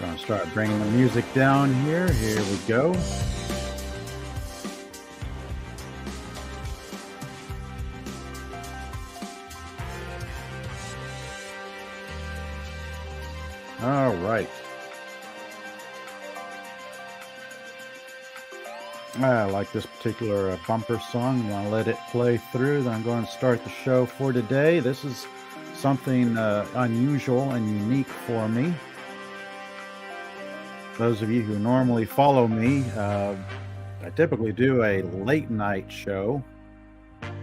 Gonna start bringing the music down here. Here we go. All right. I like this particular bumper song. I'm going to let it play through. Then I'm going to start the show for today. This is something unusual and unique for me. Those of you who normally follow me, I typically do a late night show. Here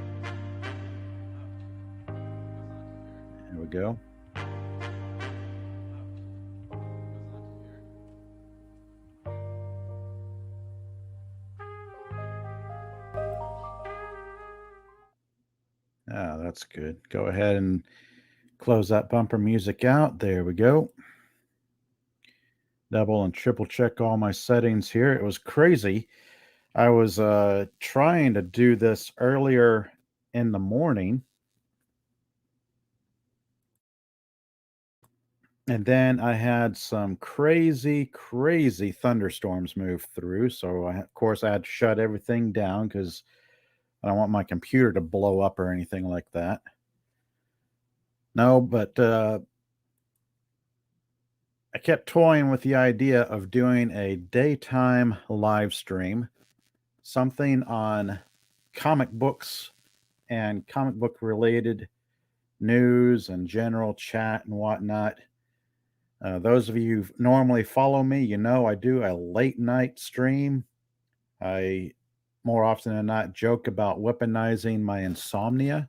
we go. Ah, that's good. Go ahead and close that bumper music out. There we go. Double and triple check all my settings here. It was crazy. I was trying to do this earlier in the morning, and then I had some crazy, crazy thunderstorms move through. So, of course, I had to shut everything down because I don't want my computer to blow up or anything like that. No, but I kept toying with the idea of doing a daytime live stream, something on comic books and comic book related news and general chat and whatnot. Those of you who normally follow me, you know I do a late night stream. I more often than not joke about weaponizing my insomnia.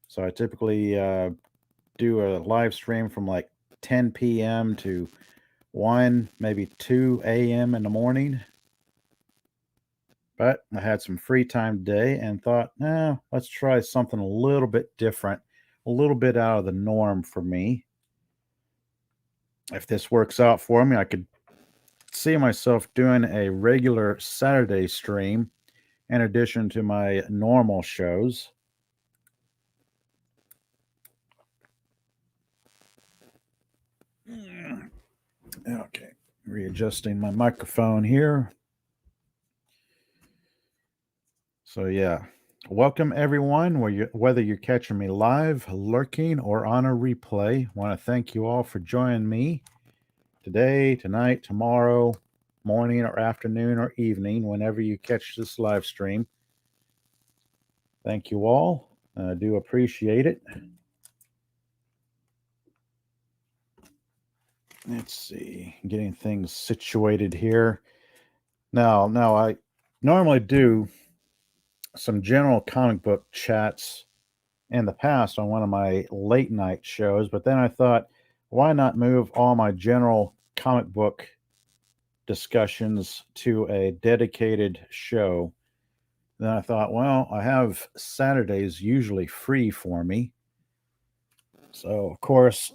So I typically do a live stream from like 10 p.m. to 1, maybe 2 a.m. in the morning. But I had some free time today and thought, let's try something a little bit different, a little bit out of the norm for me. If this works out for me, I could see myself doing a regular Saturday stream in addition to my normal shows. Okay, readjusting my microphone here. So, yeah, welcome everyone, whether you're catching me live, lurking, or on a replay. I want to thank you all for joining me today, tonight, tomorrow, morning, or afternoon, or evening, whenever you catch this live stream. Thank you all. I do appreciate it. Let's see, getting things situated here. Now, I normally do some general comic book chats in the past on one of my late night shows, but then I thought, why not move all my general comic book discussions to a dedicated show? Then I thought, well, I have Saturdays usually free for me. So, of course,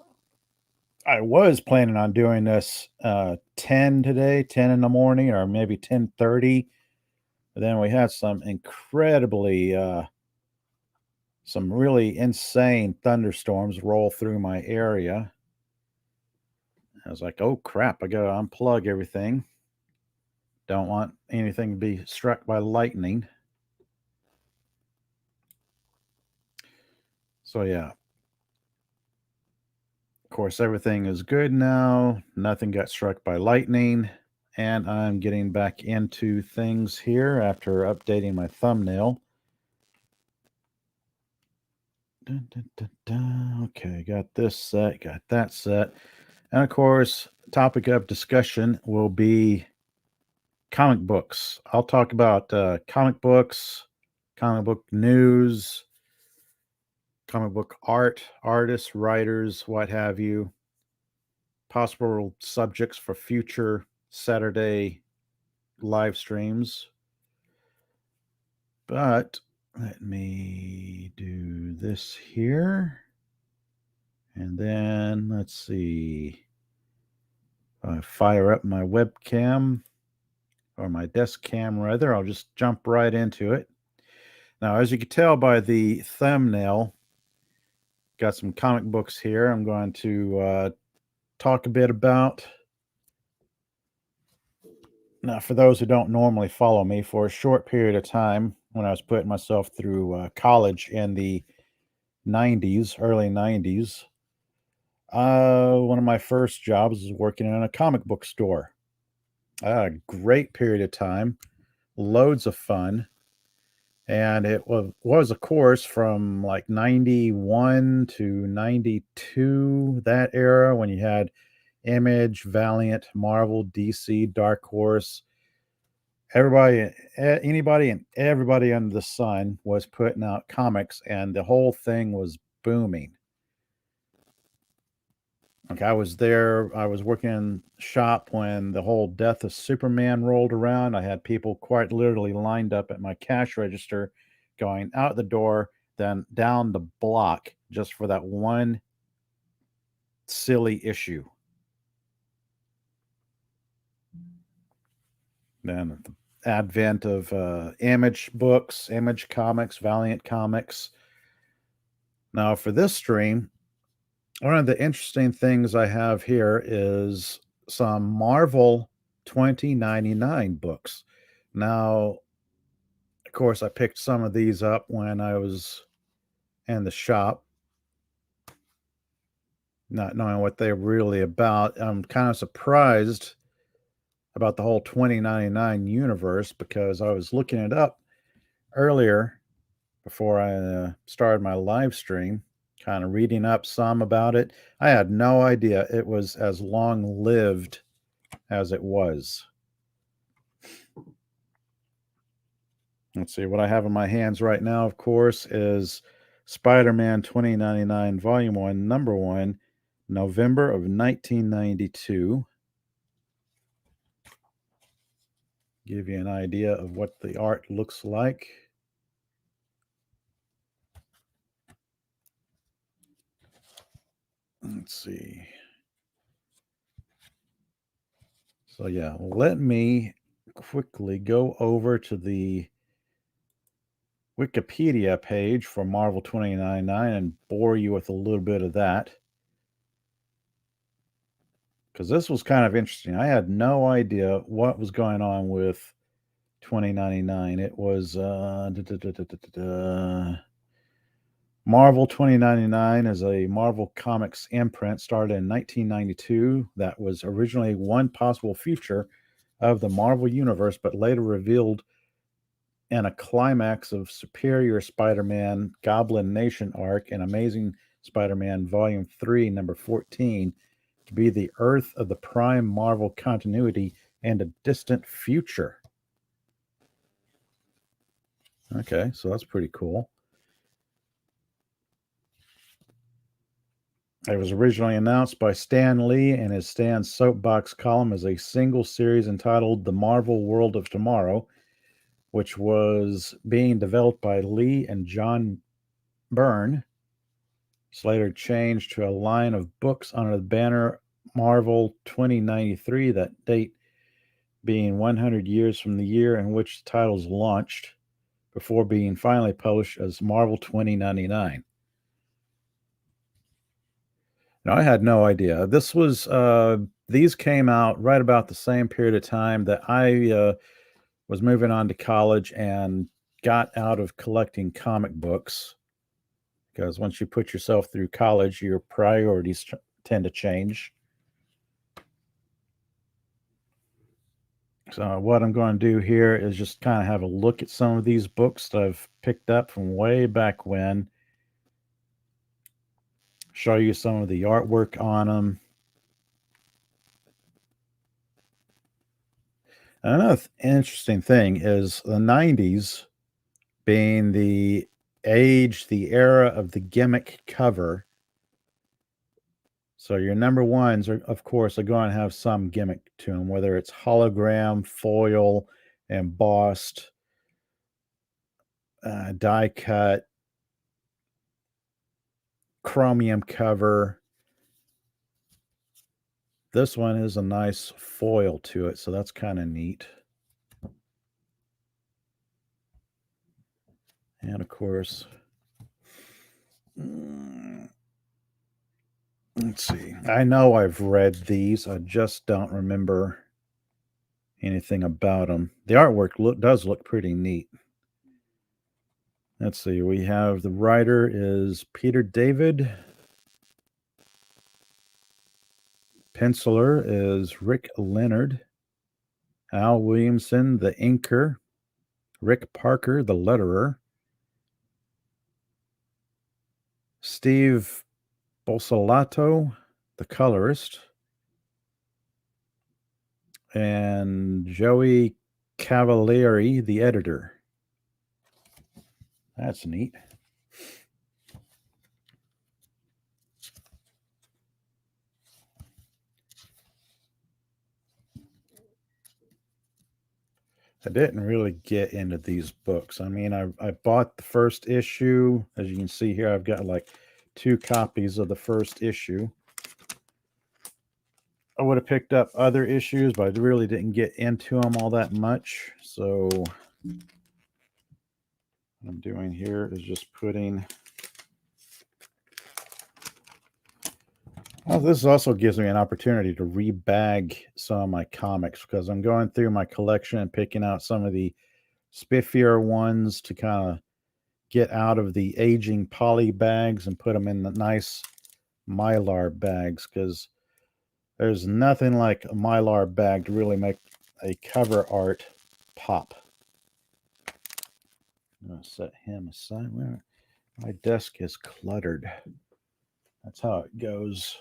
I was planning on doing this 10 today, 10 in the morning, or maybe 10:30. But then we had some incredibly, some really insane thunderstorms roll through my area. I was like, oh crap, I got to unplug everything. Don't want anything to be struck by lightning. So, yeah. Of course, everything is good now. Nothing got struck by lightning. And I'm getting back into things here after updating my thumbnail. Dun, dun, dun, dun. Okay, got this set, got that set. And of course, topic of discussion will be comic books. I'll talk about comic books, comic book news, comic book art, artists, writers, what have you. Possible subjects for future Saturday live streams. But let me do this here. And then let's see. Fire up my webcam, or my desk cam rather. I'll just jump right into it. Now, as you can tell by the thumbnail, got some comic books here I'm going to talk a bit about. Now, for those who don't normally follow me, for a short period of time when I was putting myself through college in the 90s, early 90s, one of my first jobs was working in a comic book store. A great period of time, loads of fun. And it was a course from like 91 to 92, that era when you had Image, Valiant, Marvel, DC, Dark Horse. Anybody and everybody under the sun was putting out comics, and the whole thing was booming. Like I was there, I was working in shop when the whole Death of Superman rolled around. I had people quite literally lined up at my cash register, going out the door, then down the block just for that one silly issue. Then the advent of Image books, Image comics, Valiant comics. Now, for this stream, one of the interesting things I have here is some Marvel 2099 books. Now, of course, I picked some of these up when I was in the shop, not knowing what they're really about. I'm kind of surprised about the whole 2099 universe because I was looking it up earlier before I started my live stream, kind of reading up some about it. I had no idea it was as long lived as it was. Let's see, what I have in my hands right now, of course, is Spider-Man 2099 Volume 1, Number 1, November of 1992. Give you an idea of what the art looks like. Let's see. So yeah, let me quickly go over to the Wikipedia page for Marvel 2099 and bore you with a little bit of that. Because this was kind of interesting. I had no idea what was going on with 2099. It was Marvel 2099 is a Marvel Comics imprint started in 1992 that was originally one possible future of the Marvel Universe, but later revealed in a climax of Superior Spider-Man Goblin Nation arc and Amazing Spider-Man Volume 3, Number 14, to be the Earth of the prime Marvel continuity and a distant future. Okay, so that's pretty cool. It was originally announced by Stan Lee in his Stan Soapbox column as a single series entitled The Marvel World of Tomorrow, which was being developed by Lee and John Byrne. It's later changed to a line of books under the banner Marvel 2093, that date being 100 years from the year in which the titles launched, before being finally published as Marvel 2099. Now, I had no idea. These came out right about the same period of time that I was moving on to college and got out of collecting comic books. Because once you put yourself through college, your priorities tend to change. So what I'm going to do here is just kind of have a look at some of these books that I've picked up from way back when. Show you some of the artwork on them. Another interesting thing is the 90s being the age, the era of the gimmick cover. So your number ones are, of course, are going to have some gimmick to them, whether it's hologram, foil, embossed, die cut, chromium cover. This one is a nice foil to it, so that's kind of neat. And of course, let's see. I know I've read these. I just don't remember anything about them. The artwork does look pretty neat. Let's see. We have the writer is Peter David. Penciler is Rick Leonard. Al Williamson, the inker. Rick Parker, the letterer. Steve Bolsolato, the colorist. And Joey Cavalieri, the editor. That's neat. I didn't really get into these books. I mean, I bought the first issue. As you can see here, I've got like 2 copies of the first issue. I would have picked up other issues, but I really didn't get into them all that much. So what I'm doing here is just putting... Well, this also gives me an opportunity to rebag some of my comics, because I'm going through my collection and picking out some of the spiffier ones to kind of get out of the aging poly bags and put them in the nice Mylar bags, because there's nothing like a Mylar bag to really make a cover art pop. I'm going to set him aside. My desk is cluttered. That's how it goes.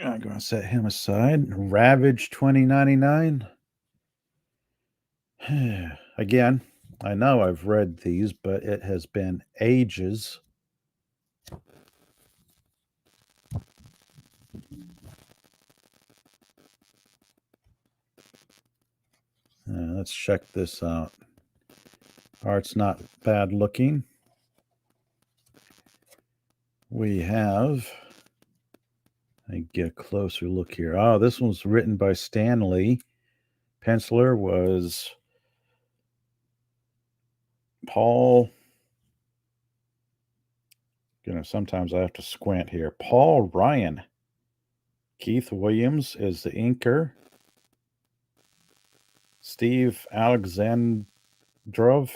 I'm going to set him aside. Ravage 2099. Again, I know I've read these, but it has been ages. Let's check this out. Art's not bad looking. We have... I get a closer look here. Oh, this one's written by Stan Lee. Penciler was Paul... sometimes I have to squint here. Paul Ryan. Keith Williams is the inker. Steve Alexandrov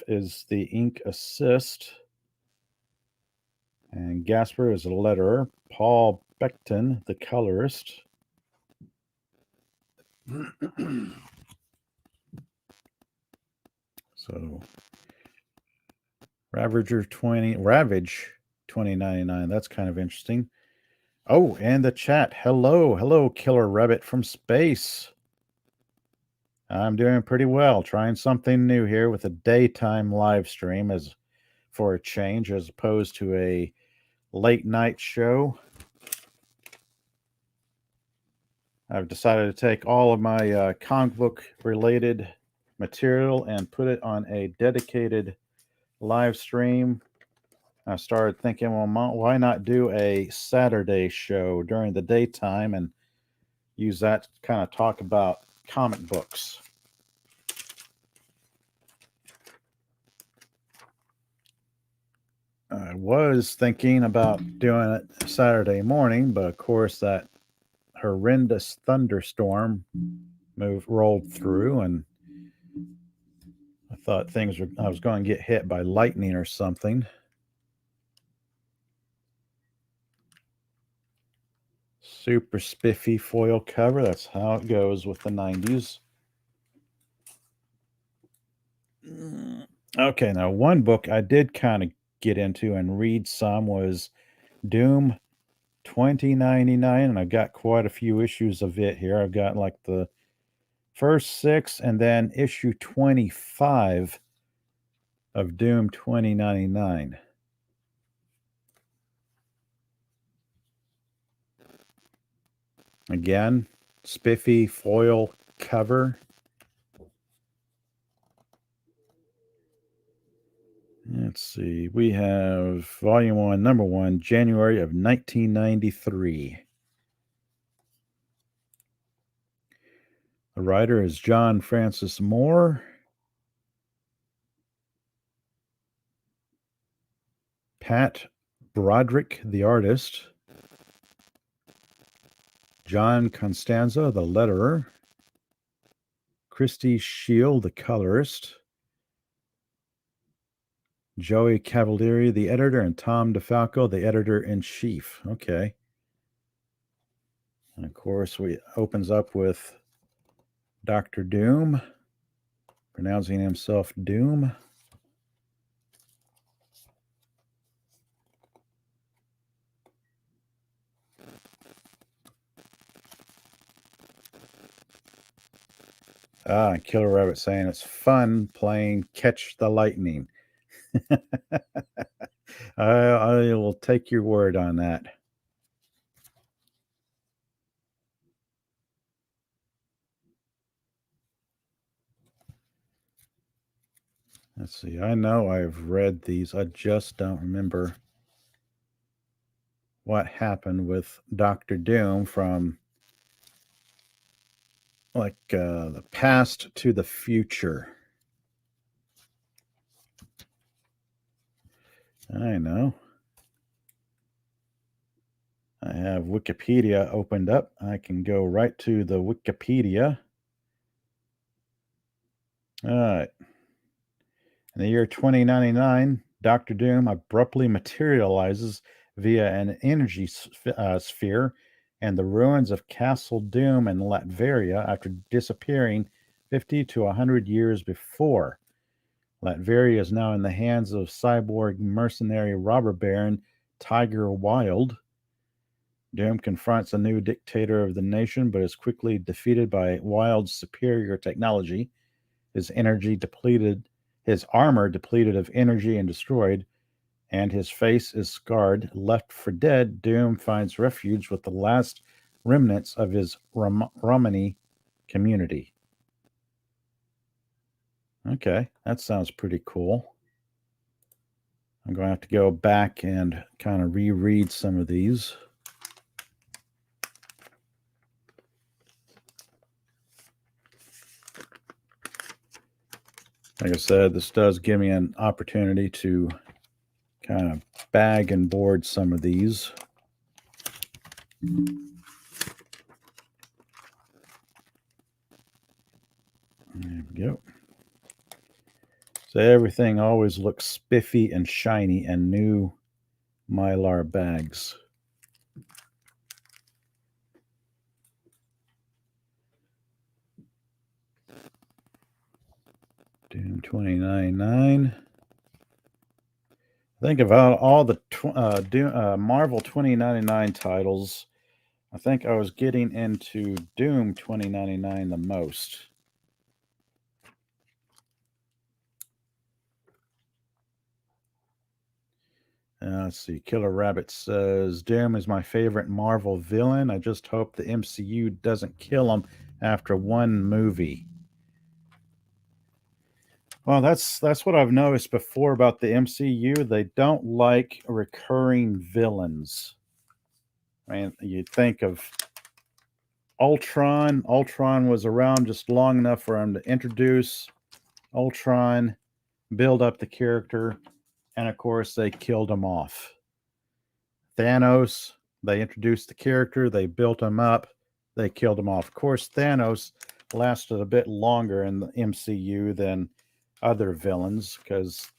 is the ink assist. And Gasper is the letterer. Paul Beckton, the colorist. So, Ravage 2099. That's kind of interesting. Oh, and the chat. Hello, Killer Rabbit from space. I'm doing pretty well. Trying something new here with a daytime live stream as for a change, as opposed to a late night show. I've decided to take all of my comic book related material and put it on a dedicated live stream. I started thinking, well, why not do a Saturday show during the daytime and use that to kind of talk about comic books. I was thinking about doing it Saturday morning, but of course that horrendous thunderstorm rolled through, and I thought I was going to get hit by lightning or something. Super spiffy foil cover. That's how it goes with the 90s. Okay, now one book I did kind of get into and read some was Doom 2099, and I've got quite a few issues of it here. I've got like the first 6 and then issue 25 of Doom 2099. Again, spiffy foil cover. Let's see. We have Volume 1, Number 1, January of 1993. The writer is John Francis Moore. Pat Broderick, the artist. John Constanza, the letterer. Christy Shield, the colorist. Joey Cavalieri, the editor, and Tom DeFalco, the editor-in-chief. Okay. And of course, we opens up with Dr. Doom, pronouncing himself Doom. Killer Rabbit saying it's fun playing Catch the Lightning. I will take your word on that. Let's see. I know I've read these. I just don't remember what happened with Dr. Doom from like the past to the future. I know. I have Wikipedia opened up. I can go right to the Wikipedia. All right. In the year 2099, Dr. Doom abruptly materializes via an energy sphere and the ruins of Castle Doom in Latveria after disappearing 50 to 100 years before. Latveria is now in the hands of cyborg mercenary robber baron Tiger Wilde. Doom confronts a new dictator of the nation, but is quickly defeated by Wilde's superior technology. His armor depleted of energy and destroyed, and his face is scarred. Left for dead, Doom finds refuge with the last remnants of his Romani community. Okay, that sounds pretty cool. I'm going to have to go back and kind of reread some of these. Like I said, this does give me an opportunity to kind of bag and board some of these. There we go. So everything always looks spiffy and shiny and new Mylar bags. Doom 2099. I think about all the Marvel 2099 titles, I think I was getting into Doom 2099 the most. Let's see. Killer Rabbit says, Doom is my favorite Marvel villain. I just hope the MCU doesn't kill him after one movie. Well, that's what I've noticed before about the MCU. They don't like recurring villains. I mean, you think of Ultron. Ultron was around just long enough for him to introduce Ultron, build up the character, and of course, they killed him off. Thanos, they introduced the character, they built him up, they killed him off. Of course, Thanos lasted a bit longer in the MCU than other villains because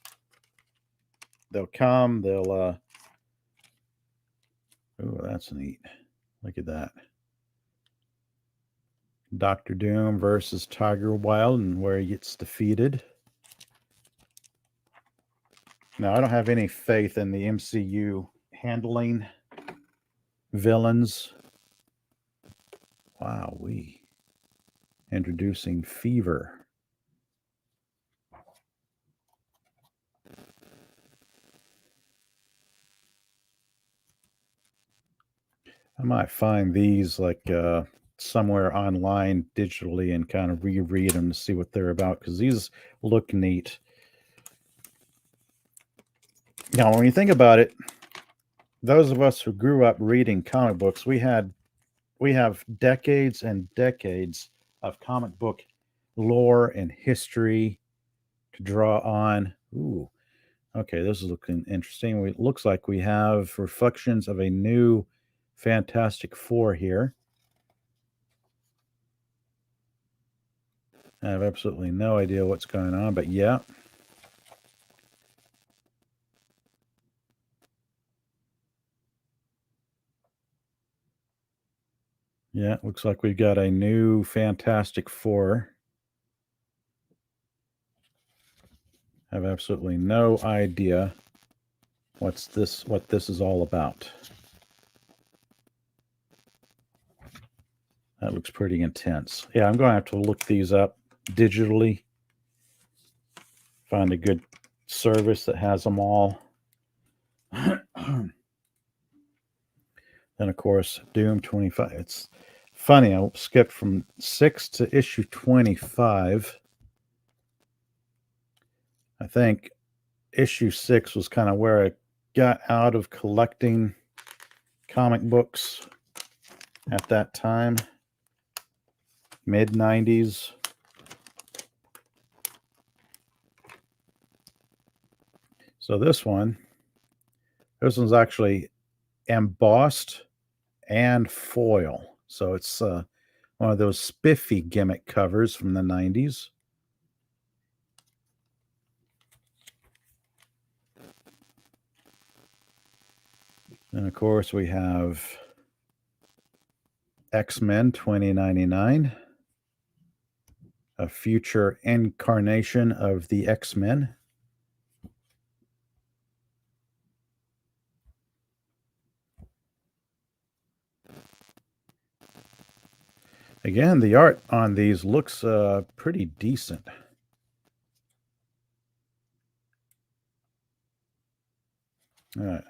they'll come, they'll oh, that's neat. Look at that. Dr. Doom versus Tiger Wilde and where he gets defeated. Now, I don't have any faith in the MCU handling villains. Wow, introducing Fever. I might find these like somewhere online digitally and kind of reread them to see what they're about because these look neat. Now, when you think about it, those of us who grew up reading comic books, we have decades and decades of comic book lore and history to draw on. Ooh, okay, this is looking interesting. It looks like we have reflections of a new Fantastic Four here. I have absolutely no idea what's going on, but yeah. Yeah, looks like we've got a new Fantastic Four. I have absolutely no idea what this is all about. That looks pretty intense. Yeah, I'm going to have to look these up digitally. Find a good service that has them all. Then, of course, Doom 25. It's funny, I skipped from 6 to issue 25. I think issue 6 was kind of where I got out of collecting comic books at that time, mid 90s. So this one's actually embossed and foil. So it's one of those spiffy gimmick covers from the 90s. And of course, we have X-Men 2099, a future incarnation of the X-Men. Again, the art on these looks pretty decent. All right.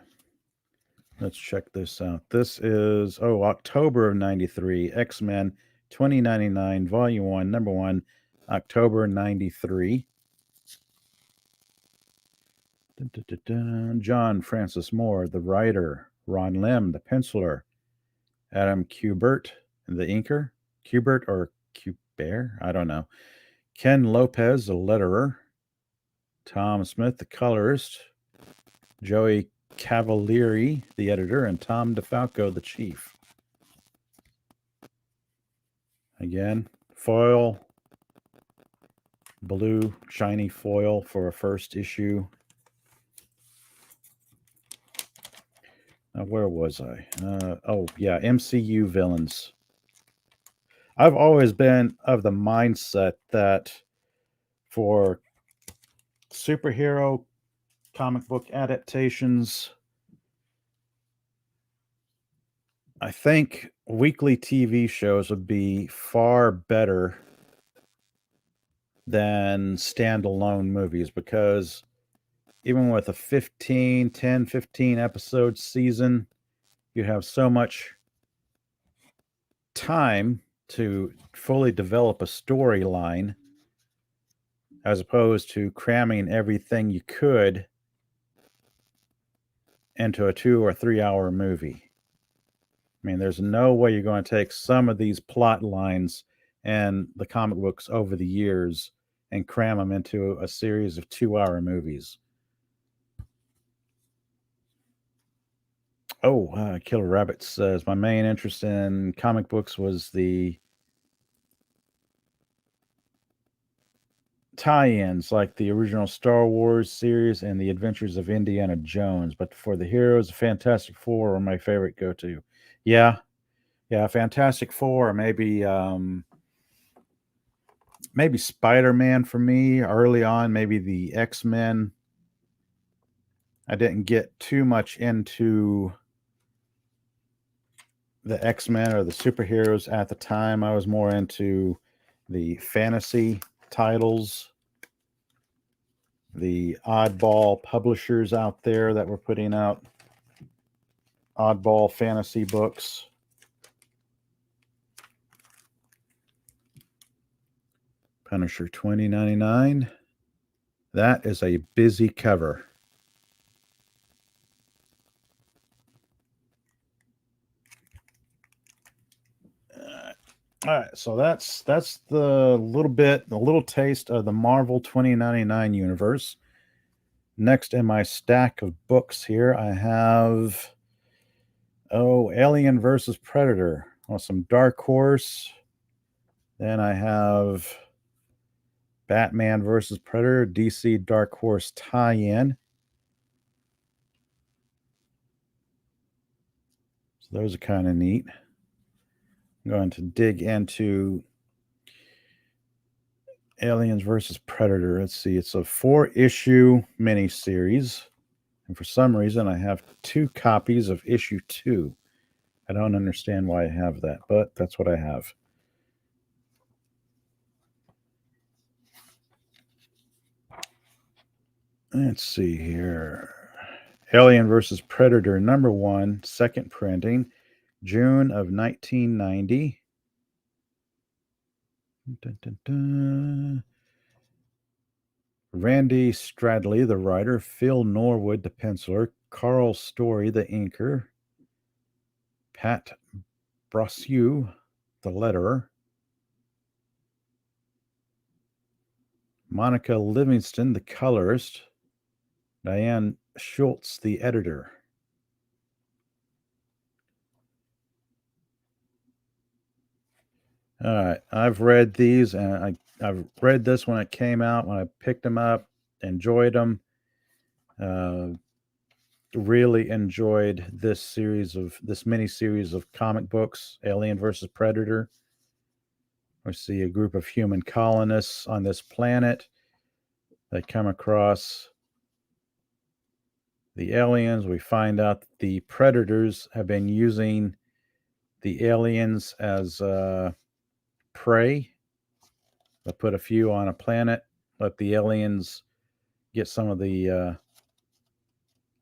Let's check this out. This is, October of 93, X-Men 2099, Volume 1, Number 1, October 93. Dun, dun, dun, dun. John Francis Moore, the writer. Ron Lim, the penciler. Adam Kubert, the inker. Kubert or Kubert? I don't know. Ken Lopez, the letterer. Tom Smith, the colorist. Joey Cavalieri, the editor, and Tom DeFalco, the chief. Again, foil, blue, shiny foil for a first issue. Now, where was I? MCU villains. I've always been of the mindset that for superhero comic book adaptations, I think weekly TV shows would be far better than standalone movies, because even with a 15 episode season, you have so much time to fully develop a storyline, as opposed to cramming everything you could into a 2 or 3 hour movie. I mean, there's no way you're going to take some of these plot lines and the comic books over the years and cram them into a series of 2 hour movies. Killer Rabbit says, my main interest in comic books was the tie-ins, like the original Star Wars series and the Adventures of Indiana Jones. But for the heroes, Fantastic Four are my favorite go-to. Yeah, Fantastic Four, maybe Spider-Man for me early on, maybe the X-Men. I didn't get too much into the X-Men or the superheroes at the time. I was more into the fantasy titles, the oddball publishers out there that were putting out oddball fantasy books. Punisher 2099. That is a busy cover. All right, so that's the little taste of the Marvel 2099 universe. Next in my stack of books here, I have Alien versus Predator. Some Dark Horse. Then I have Batman versus Predator, DC Dark Horse tie-in. So those are kind of neat. I'm going to dig into Aliens versus Predator. Let's see. It's a 4-issue miniseries. And for some reason, I have 2 copies of issue 2. I don't understand why I have that, but that's what I have. Let's see here. Alien vs. Predator #1, second printing, June of 1990. Dun, dun, dun. Randy Stradley, the writer, Phil Norwood, the penciler, Carl Story, the inker, Pat Brosseau, the letterer, Monica Livingston, the colorist, Diane Schultz, the editor. All right, I've read these, and I've read this when it came out, when I picked them up, enjoyed them. Really enjoyed this mini series of comic books, Alien versus Predator. We see a group of human colonists on this planet. They come across the aliens. We find out that the predators have been using the aliens as prey. They put a few on a planet, let the aliens get some of the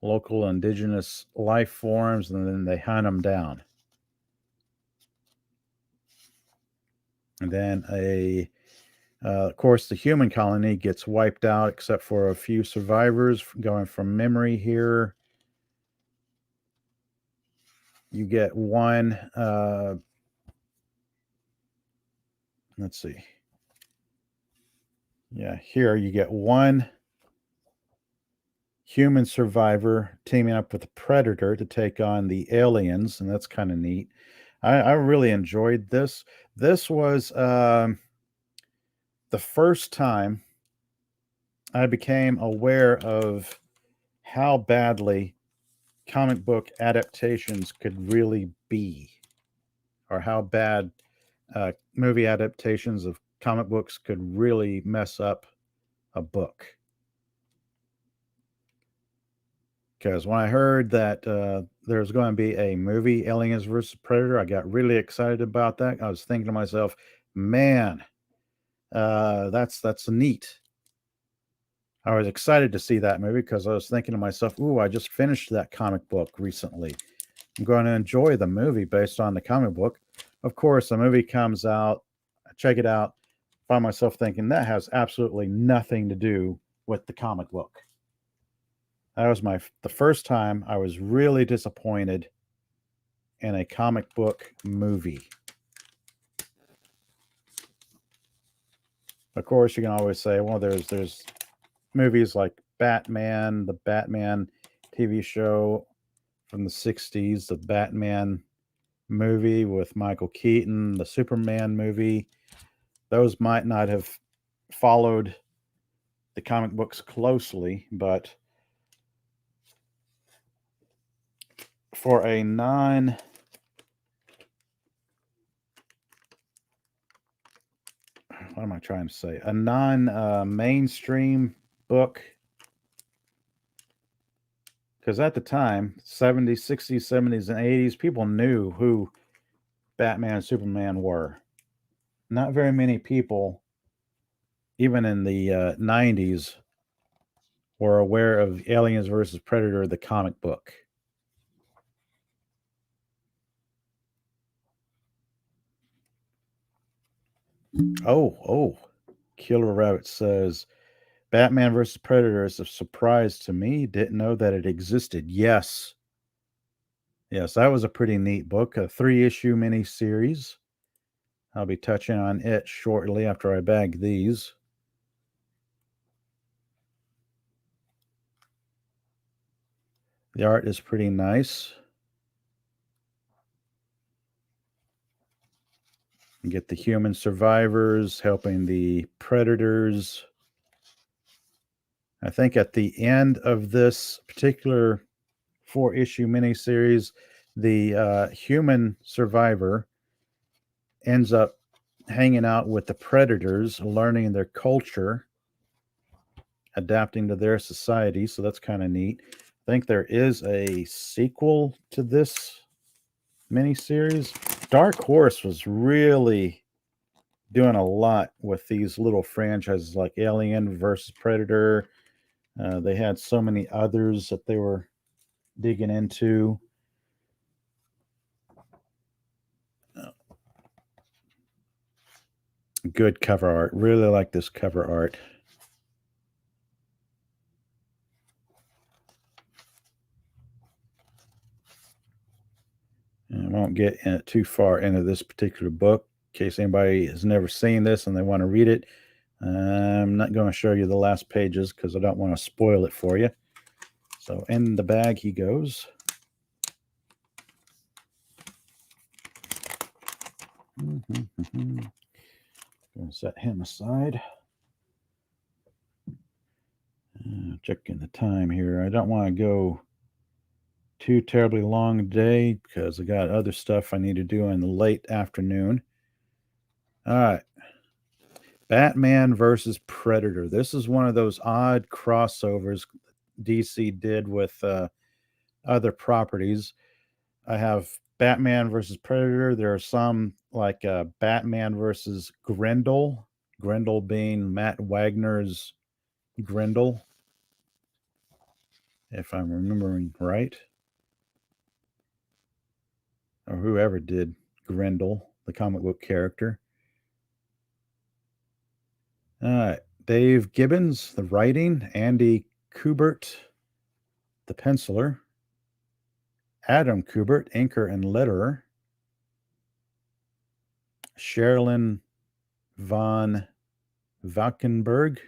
local indigenous life forms, and then they hunt them down. And then of course, the human colony gets wiped out except for a few survivors. Going from memory here, you get one, let's see. Yeah, here you get one human survivor teaming up with a predator to take on the aliens, and that's kind of neat. I really enjoyed this. This was the first time I became aware of how badly comic book adaptations could really be, or how bad movie adaptations of comic books could really mess up a book. Because when I heard that there's going to be a movie, Aliens vs. Predator, I got really excited about that. I was thinking to myself, man, that's neat. I was excited to see that movie because I was thinking to myself, ooh, I just finished that comic book recently. I'm going to enjoy the movie based on the comic book. Of course, the movie comes out, I check it out, find myself thinking that has absolutely nothing to do with the comic book. That was the first time I was really disappointed in a comic book movie. Of course, you can always say, well, there's movies like Batman, the Batman TV show from the 60s, the Batman movie with Michael Keaton, the Superman movie. Those might not have followed the comic books closely, but for a what am I trying to say? A non-mainstream book. Because at the time, 70s, 60s, 70s, and 80s, people knew who Batman and Superman were. Not very many people, even in the 90s, were aware of Aliens versus Predator, the comic book. Oh, Killer Rabbit says, Batman versus Predator is a surprise to me. Didn't know that it existed. Yes, that was a pretty neat book, a 3-issue miniseries. I'll be touching on it shortly after I bag these. The art is pretty nice. get the human survivors helping the predators. I think at the end of this particular 4-issue miniseries, the human survivor ends up hanging out with the predators, learning their culture, adapting to their society. So that's kind of neat. I think there is a sequel to this miniseries. Dark Horse was really doing a lot with these little franchises like Alien versus Predator. They had so many others that they were digging into. Good cover art. Really like this cover art. And I won't get too far into this particular book in case anybody has never seen this and they want to read it. I'm not going to show you the last pages because I don't want to spoil it for you. So in the bag he goes. Going to set him aside. Checking the time here. I don't want to go too terribly long today because I got other stuff I need to do in the late afternoon. All right. Batman versus Predator. This is one of those odd crossovers DC did with other properties. I have Batman versus Predator. There are some like Batman versus Grendel. Grendel being Matt Wagner's Grendel, if I'm remembering right. Or whoever did Grendel, the comic book character. All right. Dave Gibbons, the writing. Andy Kubert, the penciler. Adam Kubert, inker and letterer. Sherilyn von Valkenburg,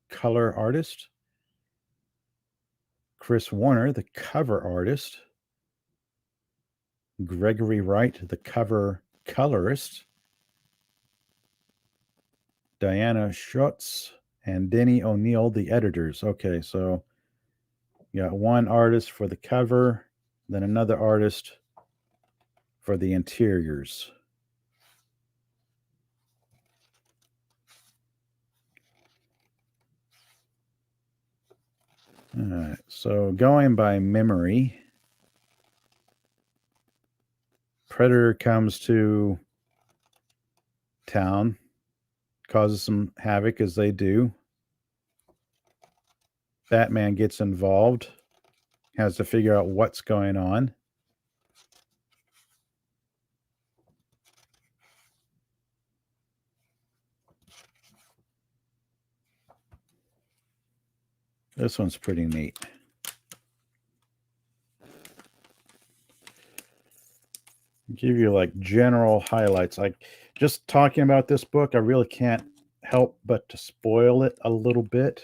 color artist. Chris Warner, the cover artist. Gregory Wright, the cover colorist. Diana Schutz and Denny O'Neil, the editors. Okay, so you got one artist for the cover, then another artist for the interiors. All right, so going by memory, Predator comes to town, causes some havoc as they do. Batman gets involved, has to figure out what's going on. This one's pretty neat. Give you like general highlights. Like just talking about this book, I really can't help but to spoil it a little bit.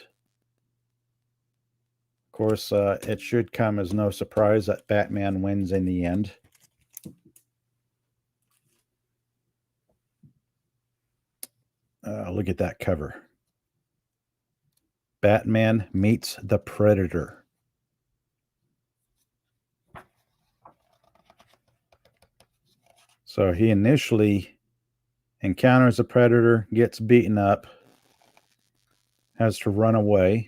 Of course, it should come as no surprise that Batman wins in the end. Look at that cover. Batman meets the Predator. So he initially encounters a predator, gets beaten up, has to run away.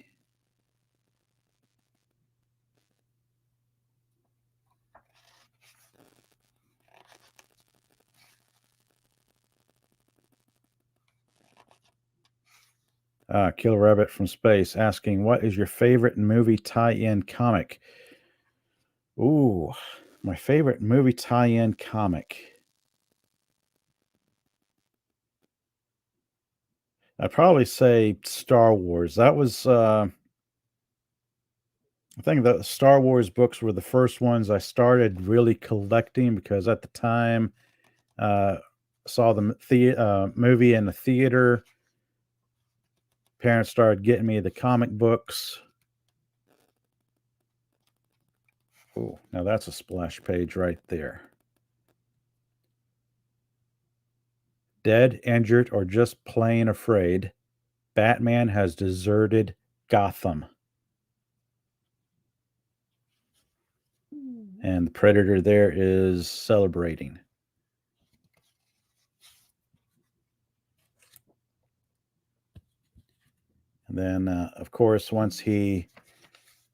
Killer Rabbit from Space asking, what is your favorite movie tie-in comic? Ooh, my favorite movie tie-in comic. I'd probably say Star Wars. That was, I think the Star Wars books were the first ones I started really collecting because at the time, saw the movie in the theater. Parents started getting me the comic books. Oh, now that's a splash page right there. Dead, injured, or just plain afraid, Batman has deserted Gotham. And the Predator there is celebrating. And then, of course, once he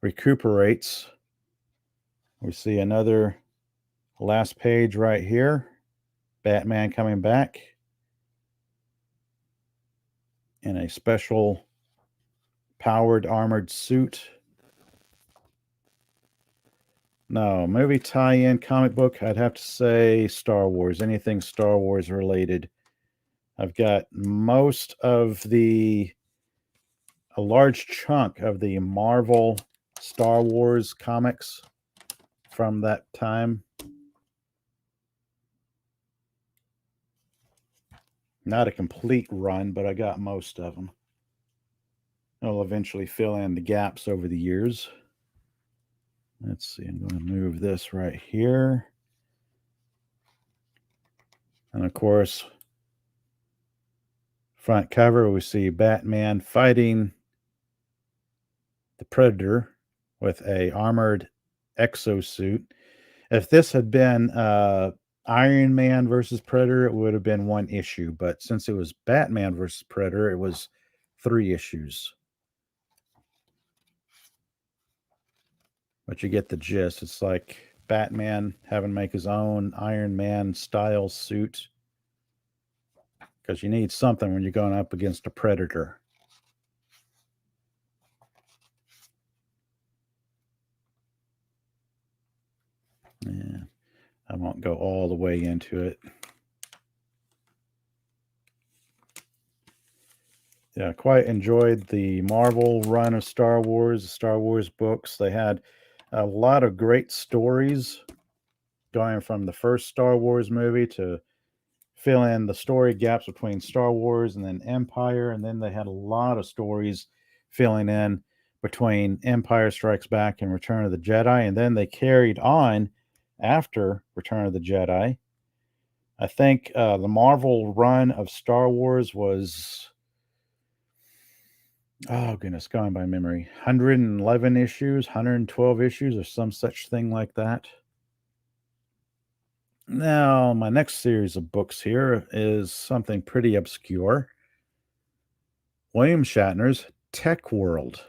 recuperates, we see another last page right here. Batman coming back in a special powered armored suit. No, movie tie-in comic book, I'd have to say Star Wars, anything Star Wars related. I've got a large chunk of the Marvel Star Wars comics from that time. Not a complete run, but I got most of them. I'll eventually fill in the gaps over the years. Let's see, I'm going to move this right here. And of course, front cover, we see Batman fighting the Predator with a armored exosuit. If this had been Iron Man versus Predator, it would have been one issue. But since it was Batman versus Predator, it was 3 issues. But you get the gist. It's like Batman having to make his own Iron Man style suit. Because you need something when you're going up against a Predator. Yeah, I won't go all the way into it. Yeah, quite enjoyed the Marvel run of Star Wars books. They had a lot of great stories going from the first Star Wars movie to fill in the story gaps between Star Wars and then Empire. And then they had a lot of stories filling in between Empire Strikes Back and Return of the Jedi. And then they carried on after Return of the Jedi. I think the Marvel run of Star Wars was, oh goodness, going by memory, 111 issues, 112 issues, or some such thing like that. Now, my next series of books here is something pretty obscure. William Shatner's Tech World.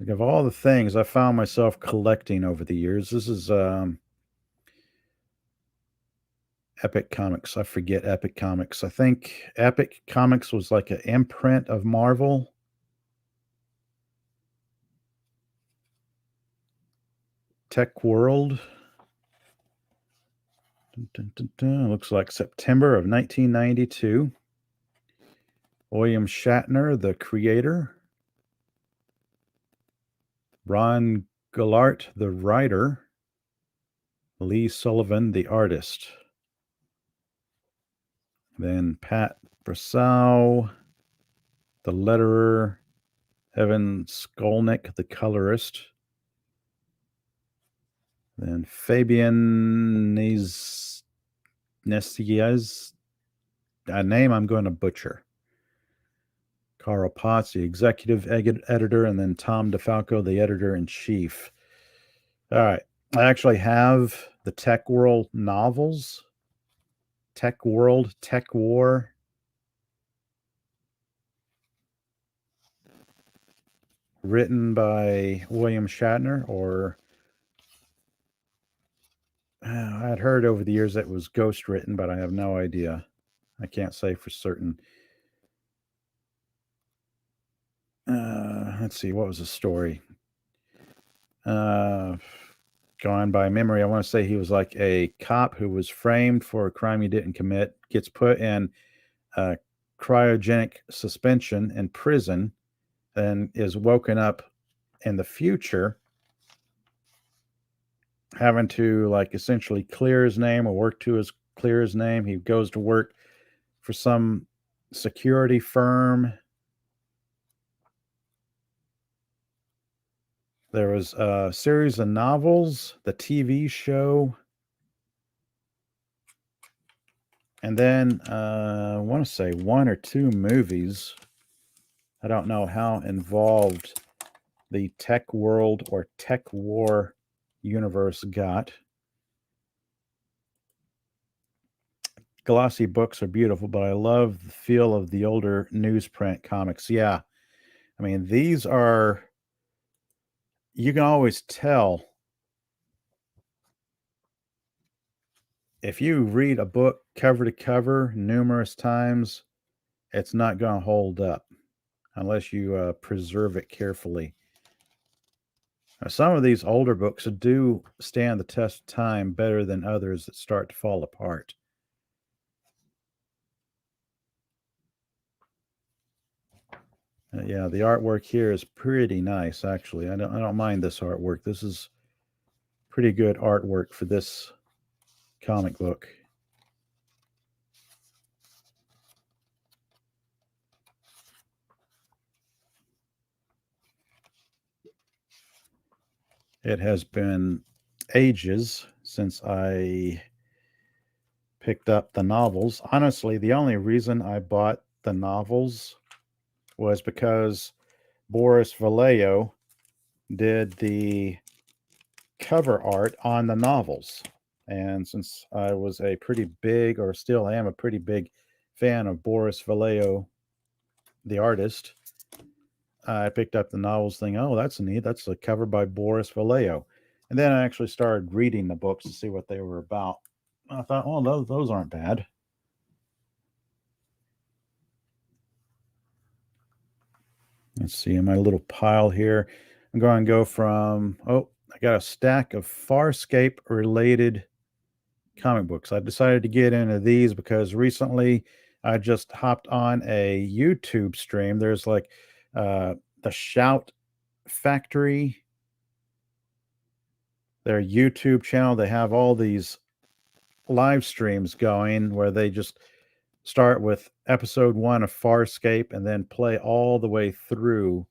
Like, of all the things I found myself collecting over the years, this is Epic Comics. I forget Epic Comics. I think Epic Comics was like an imprint of Marvel. Tech World. Dun, dun, dun, dun. Looks like September of 1992. William Shatner, the creator. Ron Gillard, the writer. Lee Sullivan, the artist. Then Pat Brassow, the letterer. Evan Skolnick, the colorist. Then Fabian Nessiez, a name I'm going to butcher. Carl Potts, the executive editor, and then Tom DeFalco, the editor-in-chief. All right. I actually have the Tech World novels. Tech World, Tech War. Written by William Shatner, or I'd heard over the years that it was ghost written, but I have no idea. I can't say for certain. Let's see, what was the story? Going by memory, I want to say he was like a cop who was framed for a crime he didn't commit, gets put in cryogenic suspension in prison, and is woken up in the future having to like essentially clear his name or work to clear his name. He goes to work for some security firm. There was a series of novels, the TV show. And then I want to say 1 or 2 movies. I don't know how involved the Tech World or Tech War universe got. Glossy books are beautiful, but I love the feel of the older newsprint comics. Yeah. I mean, these are, you can always tell if you read a book cover to cover numerous times, it's not going to hold up unless you preserve it carefully. Now, some of these older books do stand the test of time better than others that start to fall apart. Yeah, the artwork here is pretty nice, actually. I don't mind this artwork. This is pretty good artwork for this comic book. It has been ages since I picked up the novels. Honestly, the only reason I bought the novels was because Boris Vallejo did the cover art on the novels. And since I was a pretty big, or still am a pretty big fan of Boris Vallejo, the artist, I picked up the novels thinking, oh, that's neat. That's a cover by Boris Vallejo. And then I actually started reading the books to see what they were about. I thought, oh, those aren't bad. Let's see, in my little pile here, I'm going to go from, I got a stack of Farscape related comic books. I decided to get into these because recently I just hopped on a YouTube stream. There's like the Shout Factory, their YouTube channel. They have all these live streams going where they just start with episode 1 of Farscape and then play all the way through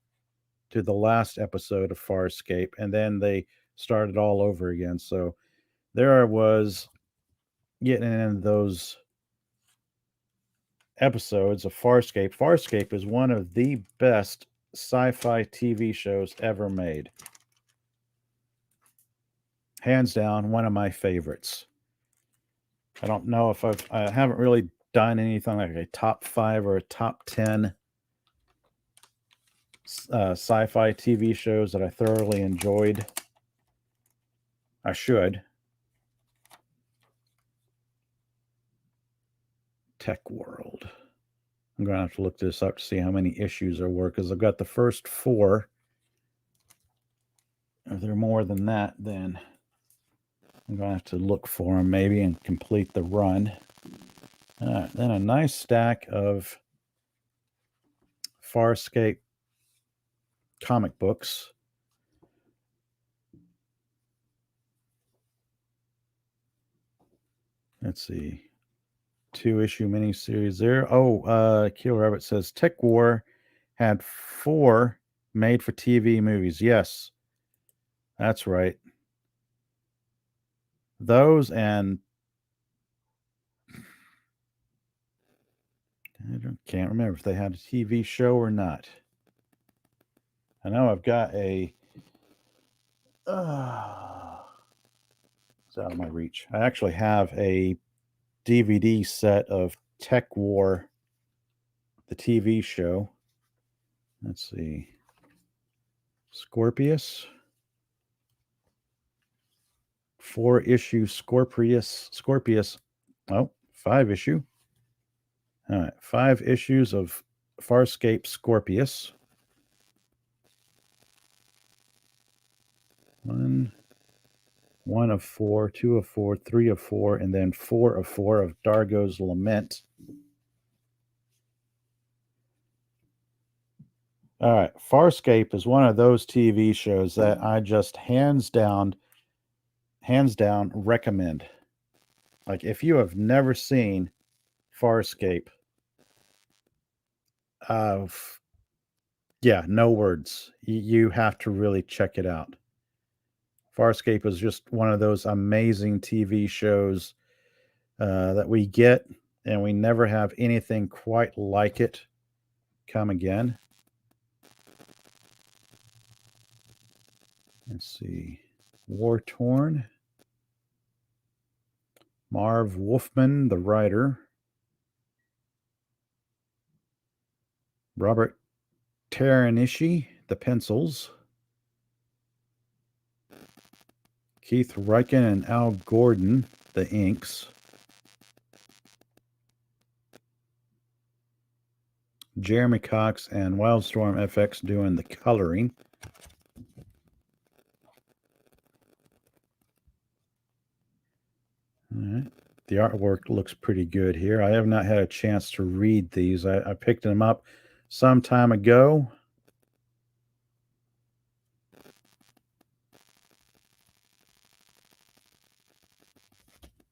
to the last episode of Farscape, and then they start it all over again. So there I was getting into those episodes of Farscape. Farscape is one of the best sci-fi TV shows ever made. Hands down, one of my favorites. I don't know if I haven't really done anything like a top 5 or a top 10 sci-fi TV shows that I thoroughly enjoyed. I should. Tech World. I'm going to have to look this up to see how many issues there were, because I've got the first 4. If there are more than that, then I'm going to have to look for them maybe and complete the run. Then a nice stack of Farscape comic books. Let's see. 2-issue miniseries there. Keel Rabbit says Tech War had 4 made for TV movies. Yes, that's right. Those, and can't remember if they had a TV show or not. I know I've got a. It's out of my reach. I actually have a DVD set of Tech War, the TV show. Let's see. Scorpius. 4-issue Scorpius. Oh, 5 issue. All right, 5 issues of Farscape Scorpius. 1 of 4, 2 of 4, 3 of 4, and then 4 of 4 of Dargo's Lament. All right, Farscape is one of those TV shows that I just hands down recommend. Like, if you have never seen Farscape, yeah, no words. You have to really check it out. Farscape is just one of those amazing TV shows that we get and we never have anything quite like it come again. Let's see. War Torn. Marv Wolfman, the writer. Robert Teranishi, the pencils. Keith Ryken and Al Gordon, the inks. Jeremy Cox and Wildstorm FX doing the coloring. All right. The artwork looks pretty good here. I have not had a chance to read these. I picked them up some time ago.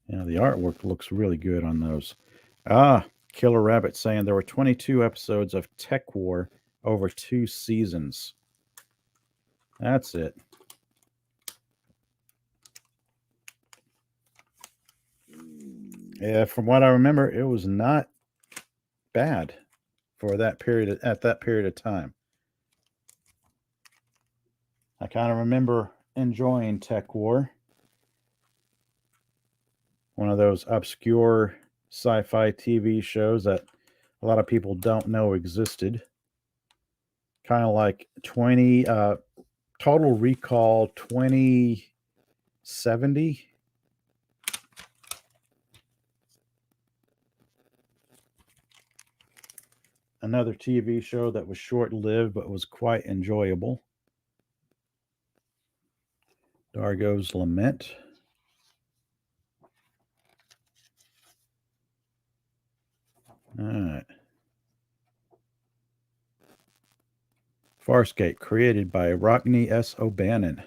Yeah, the artwork looks really good on those. Killer Rabbit saying there were 22 episodes of Tech War over 2 seasons. That's it. Yeah, from what I remember, it was not bad for that period at that period of time. I kind of remember enjoying Tech War. One of those obscure sci-fi TV shows that a lot of people don't know existed. Kind of like Total Recall 2070. Another TV show that was short-lived but was quite enjoyable. Dargo's Lament. All right. Farscape, created by Rockne S. O'Bannon.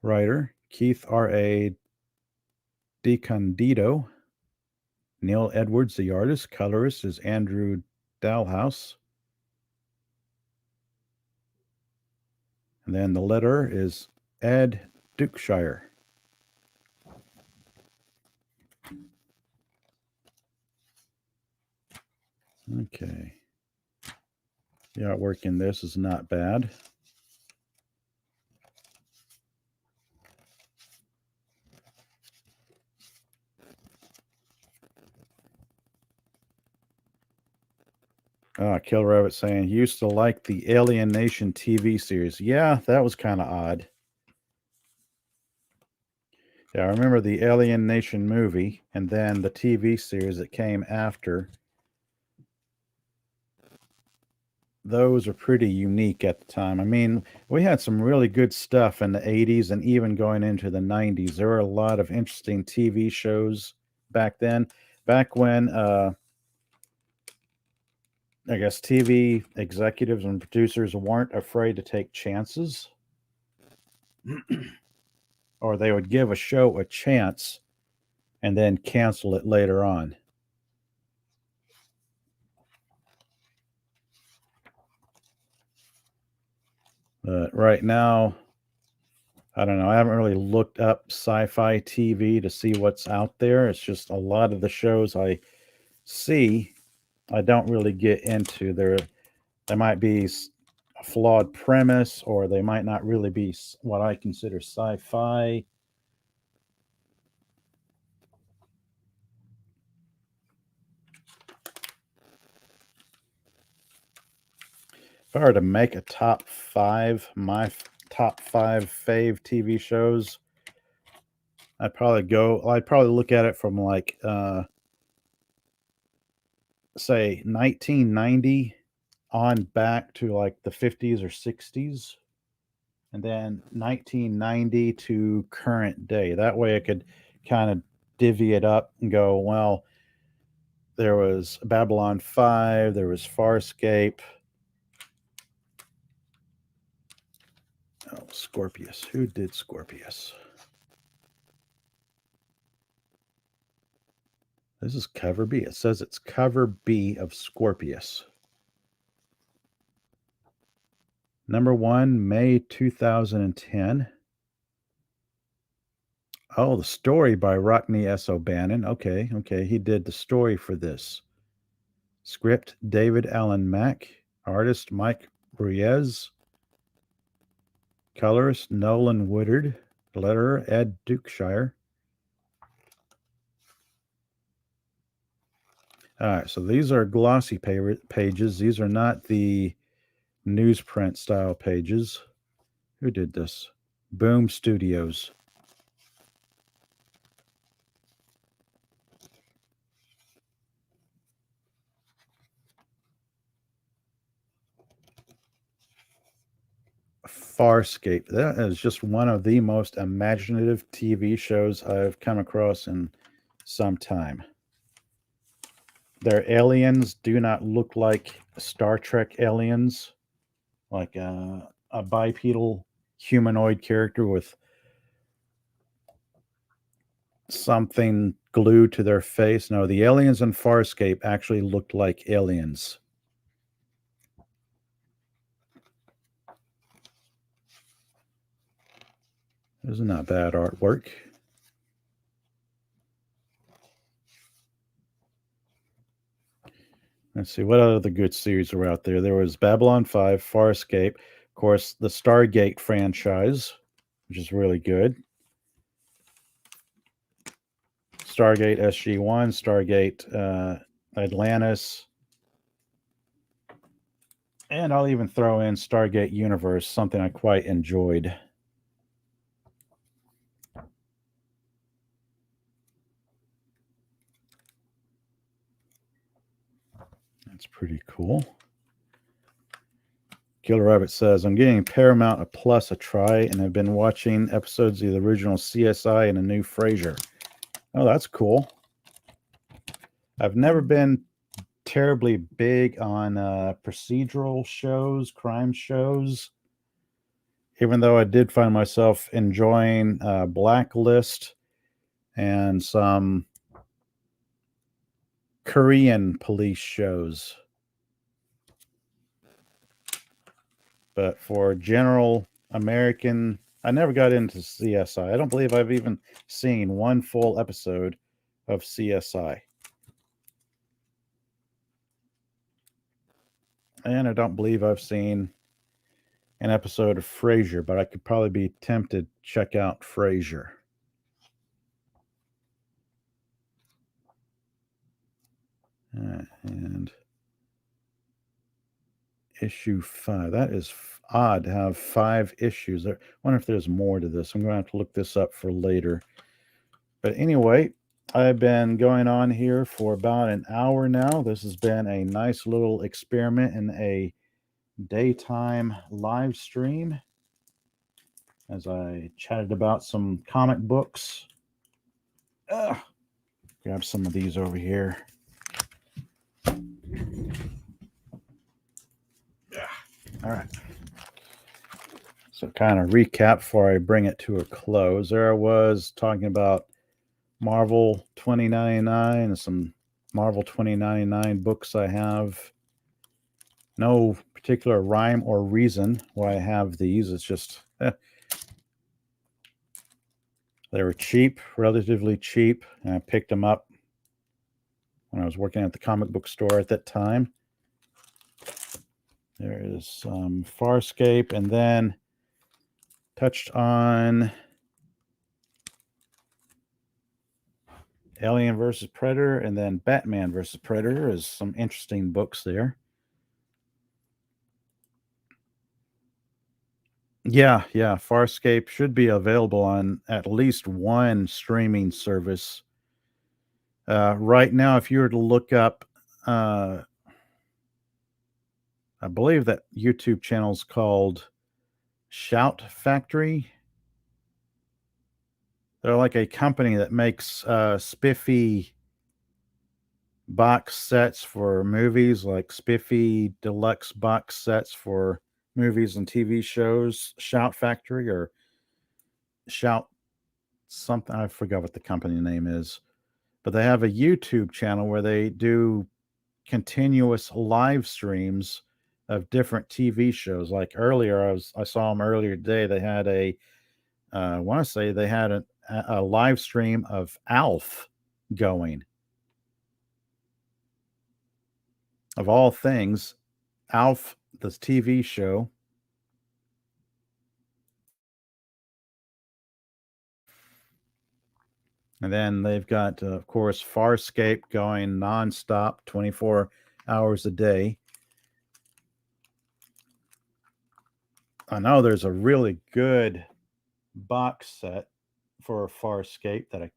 Writer, Keith R.A. DiCandido. Neil Edwards, the artist. Colorist is Andrew Dalhouse. And then the letterer is Ed Dukeshire. Okay. The artwork in this is not bad. Killer Rabbit saying, used to like the Alien Nation TV series. Yeah, that was kind of odd. Yeah, I remember the Alien Nation movie and then the TV series that came after. Those are pretty unique at the time. I mean, we had some really good stuff in the 80s and even going into the 90s. There were a lot of interesting TV shows back then. Back when, I guess, TV executives and producers weren't afraid to take chances. Or they would give a show a chance and then cancel it later on. But right now, I don't know. I haven't really looked up sci-fi TV to see what's out there. It's just a lot of the shows I see, I don't really get into. There might be a flawed premise, or they might not really be what I consider sci-fi. If I were to make a top 5, my top 5 fave TV shows, I'd probably look at it from like say 1990 on back to like the 50s or 60s, and then 1990 to current day. That way I could kind of divvy it up and go, well, there was Babylon 5, there was Farscape. Oh, Scorpius. Who did Scorpius? This is cover B. It says it's cover B of Scorpius. Number 1, May 2010. Oh, the story by Rockne S. O'Bannon. Okay, he did the story for this. Script, David Allen Mack. Artist, Mike Ruiz. Colorist, Nolan Woodard. Letterer, Ed Dukeshire. All right, so these are glossy pages. These are not the newsprint style pages. Who did this? Boom Studios. Farscape. That is just one of the most imaginative TV shows I've come across in some time. Their aliens do not look like Star Trek aliens, like a bipedal humanoid character with something glued to their face. No, the aliens in Farscape actually looked like aliens. This is not bad artwork. Let's see, what other good series were out there? There was Babylon 5, Farscape, of course, the Stargate franchise, which is really good. Stargate SG-1, Stargate Atlantis. And I'll even throw in Stargate Universe, something I quite enjoyed. That's pretty cool. Killer Rabbit says, I'm getting Paramount Plus a try and have been watching episodes of the original CSI and a new Frasier. Oh, that's cool. I've never been terribly big on procedural shows, crime shows, even though I did find myself enjoying Blacklist and some Korean police shows. But for general American, I never got into CSI. I don't believe I've even seen one full episode of CSI. And I don't believe I've seen an episode of Frasier, but I could probably be tempted to check out Frasier. And issue 5. That is odd to have 5 issues. I wonder if there's more to this. I'm going to have to look this up for later. But anyway, I've been going on here for about an hour now. This has been a nice little experiment in a daytime live stream as I chatted about some comic books. Grab some of these over here. All right. So kind of recap before I bring it to a close. There I was talking about Marvel 2099 and some Marvel 2099 books I have. No particular rhyme or reason why I have these. It's just they were cheap, relatively cheap, and I picked them up when I was working at the comic book store at that time. There is Farscape, and then touched on Alien versus Predator, and then Batman versus Predator is some interesting books there. Yeah. Farscape should be available on at least one streaming service. Right now, if you were to look up, I believe that YouTube channel is called Shout Factory. They're like a company that makes spiffy box sets for movies, like spiffy deluxe box sets for movies and TV shows. Shout Factory or Shout something. I forgot what the company name is, but they have a YouTube channel where they do continuous live streams of different TV shows. Like earlier, I saw them earlier today. They had I want to say they had a live stream of Alf going. Of all things, Alf, this TV show. And then they've got, of course, Farscape going nonstop, 24 hours a day. I know there's a really good box set for Farscape that I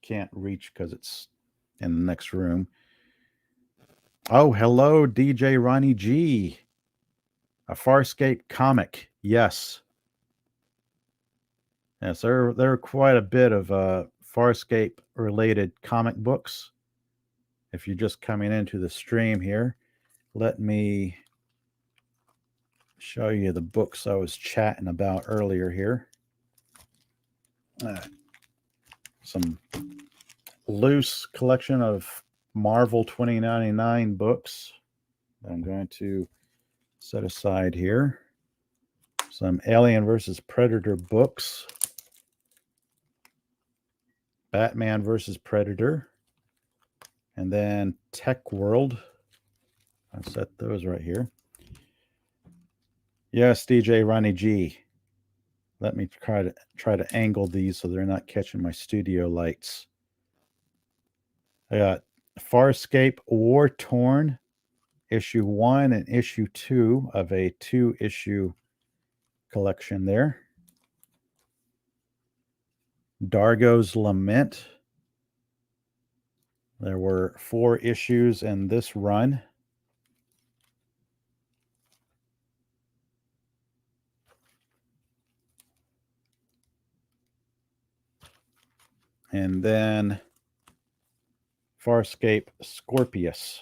can't reach because it's in the next room. Oh, hello, DJ Ronnie G. A Farscape comic. Yes. Yes, there are quite a bit of Farscape related comic books. If you're just coming into the stream here, let me show you the books I was chatting about earlier here. Some loose collection of Marvel 2099 books that I'm going to set aside here. Some Alien versus Predator books. Batman versus Predator. And then Tech World. I'll set those right here. Yes, DJ Ronnie G. Let me try to angle these so they're not catching my studio lights. I got Farscape War Torn, issue 1 and issue 2 of a 2-issue collection there. Dargo's Lament. There were 4 issues in this run. And then Farscape Scorpius,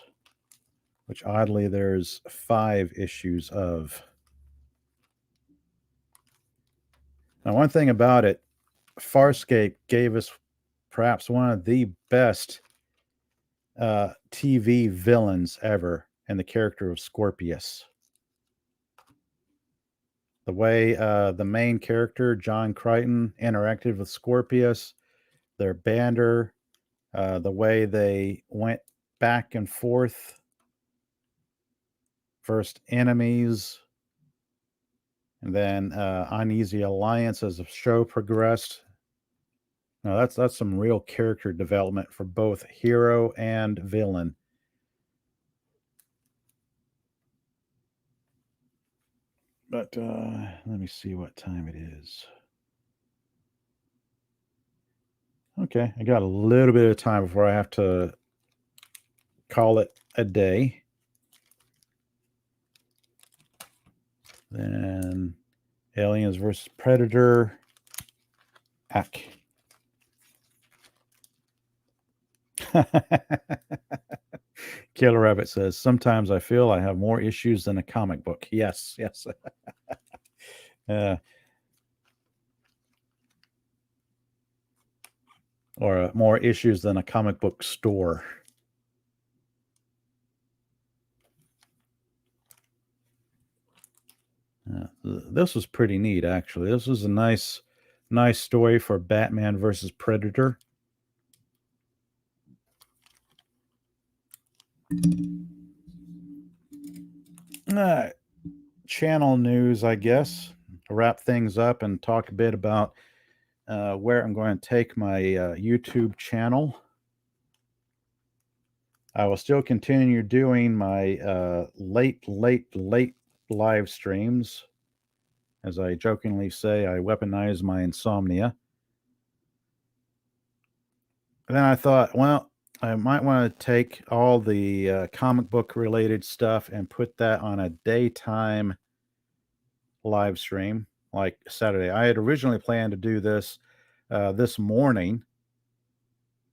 which oddly there's 5 issues of. Now, one thing about it, Farscape gave us perhaps one of the best TV villains ever in the character of Scorpius. The way the main character, John Crichton, interacted with Scorpius, their banter, the way they went back and forth, first enemies, and then Uneasy Alliance as the show progressed. Now that's some real character development for both hero and villain. But let me see what time it is. Okay, I got a little bit of time before I have to call it a day. Then Aliens versus Predator. Ack. Killer Rabbit says, sometimes I feel I have more issues than a comic book. Yes, yes. Or more issues than a comic book store. This was pretty neat, actually. This was a nice story for Batman versus Predator. Channel news, I guess. Wrap things up and talk a bit about where I'm going to take my YouTube channel. I will still continue doing my late live streams. As I jokingly say, I weaponize my insomnia. And then I thought, well, I might want to take all the comic book related stuff and put that on a daytime live stream, like Saturday. I had originally planned to do this this morning,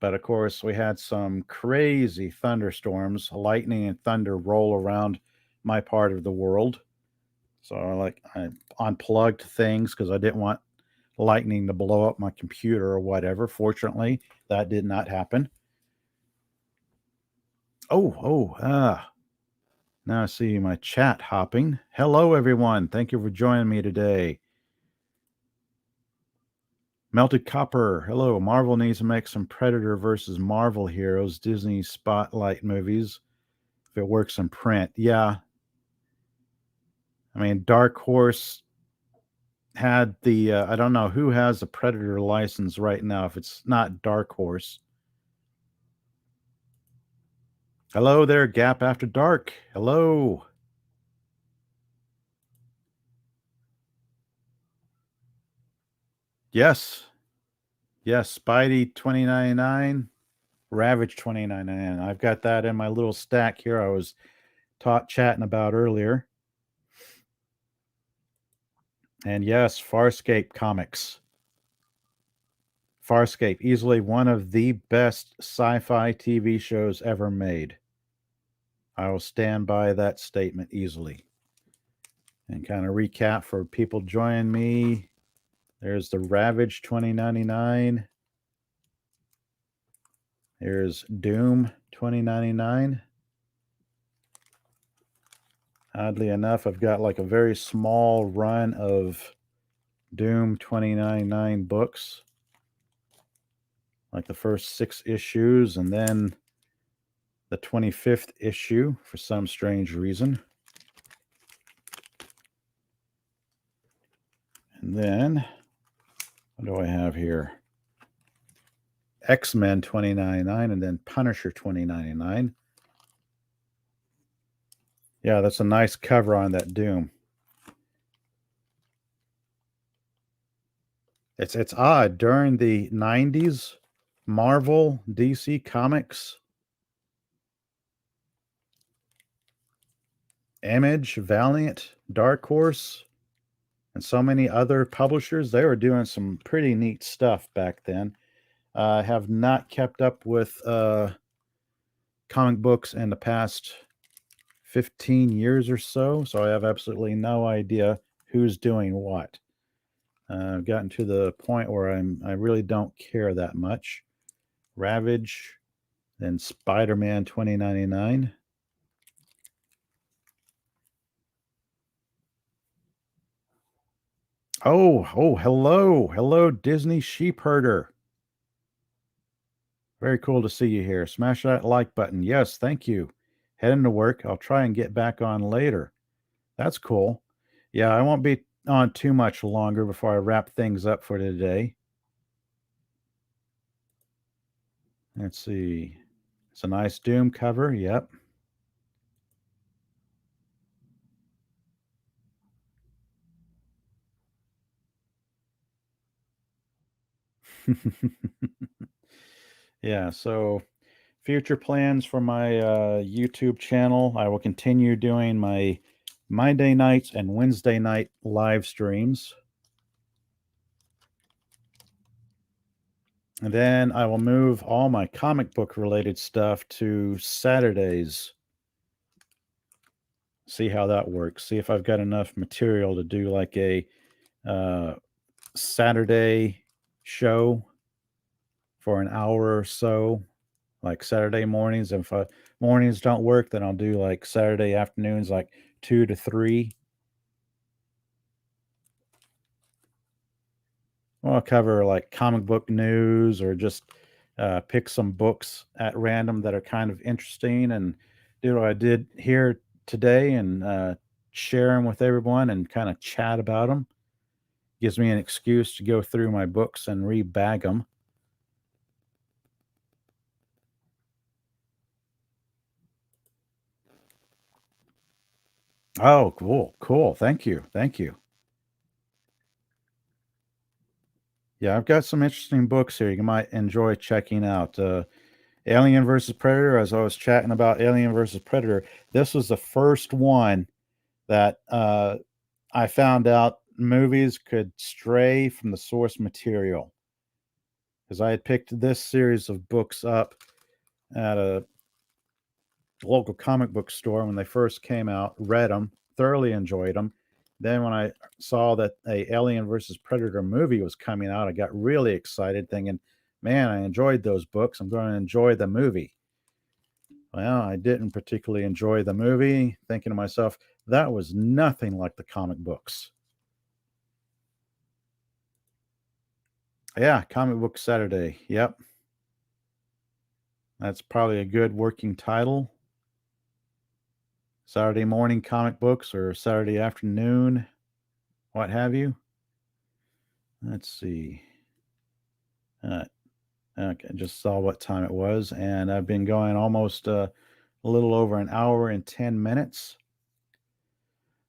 but of course we had some crazy thunderstorms, lightning and thunder roll around my part of the world. So I unplugged things because I didn't want lightning to blow up my computer or whatever. Fortunately, that did not happen. Now I see my chat hopping. Hello, everyone. Thank you for joining me today. Melted Copper. Hello. Marvel needs to make some Predator versus Marvel heroes, Disney Spotlight movies. If it works in print. Yeah. I mean, Dark Horse had the, I don't know who has the Predator license right now, if it's not Dark Horse. Hello there, Gap After Dark. Hello. Yes. Yes. Spidey 2099. Ravage 2099. I've got that in my little stack here I was chatting about earlier. And yes, Farscape comics. Farscape, easily one of the best sci-fi TV shows ever made. I will stand by that statement easily. And kind of recap for people joining me. There's the Ravage 2099. Here's Doom 2099. Oddly enough, I've got like a very small run of Doom 2099 books. Like the first 6 issues and then the 25th issue for some strange reason. And then, what do I have here? X-Men 2099 and then Punisher 2099. Yeah, that's a nice cover on that Doom. It's odd. During the 90s, Marvel, DC Comics, Image, Valiant, Dark Horse, and so many other publishers, they were doing some pretty neat stuff back then. I have not kept up with comic books in the past 15 years or so, so I have absolutely no idea who's doing what. I've gotten to the point where I really don't care that much. Ravage, then Spider-Man 2099. Oh, hello, Disney Sheepherder. Very cool to see you here. Smash that like button. Yes, thank you. Heading to work. I'll try and get back on later. That's cool. Yeah, I won't be on too much longer before I wrap things up for today. Let's see. It's a nice Doom cover. Yep. Yeah, so future plans for my YouTube channel. I will continue doing my Monday nights and Wednesday night live streams. And then I will move all my comic book related stuff to Saturdays. See how that works. See if I've got enough material to do like a Saturday show for an hour or so, like Saturday mornings. And if mornings don't work, then I'll do like Saturday afternoons, like 2 to 3. Well, I'll cover like comic book news or just pick some books at random that are kind of interesting and do what I did here today and share them with everyone and kind of chat about them. Gives me an excuse to go through my books and rebag them. Oh, cool. Thank you. Yeah, I've got some interesting books here you might enjoy checking out. Alien versus Predator. As I was chatting about Alien versus Predator, this was the first one that I found out movies could stray from the source material because I had picked this series of books up at a local comic book store when they first came out, read them, thoroughly enjoyed them. Then when I saw that a Alien versus Predator movie was coming out, I got really excited thinking, man, I enjoyed those books. I'm going to enjoy the movie. Well, I didn't particularly enjoy the movie, thinking to myself, that was nothing like the comic books. Yeah, Comic Book Saturday. Yep. That's probably a good working title. Saturday morning comic books or Saturday afternoon, what have you. Let's see. Okay, just saw what time it was, and I've been going almost a little over an hour and 10 minutes.